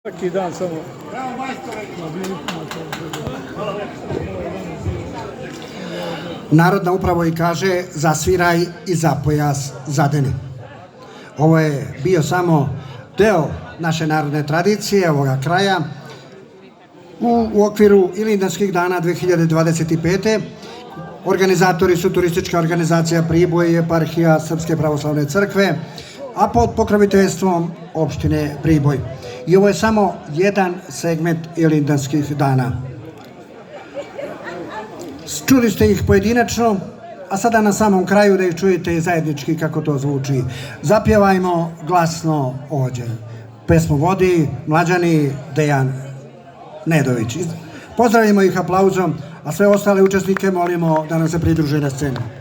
Svaki dan samo. Narodna upravo i kaže zasviraj i za pojas zadeni. Ovo je bio samo deo naše narodne tradicije ovoga kraja u okviru Ilindanskih dana 2025. Organizatori su turistička organizacija Priboj i eparhija Srpske pravoslavne crkve, a pod pokroviteljstvom opštine Priboj. I ovo je samo jedan segment Ilindanskih dana. Čuli ste ih pojedinačno, a sada na samom kraju da ih čujete zajednički kako to zvuči. Zapjevajmo glasno ovdje. Pesmu vodi mlađani Dejan Nedović. Pozdravimo ih aplauzom, a sve ostale učesnike molimo da nam se pridruže na scenu.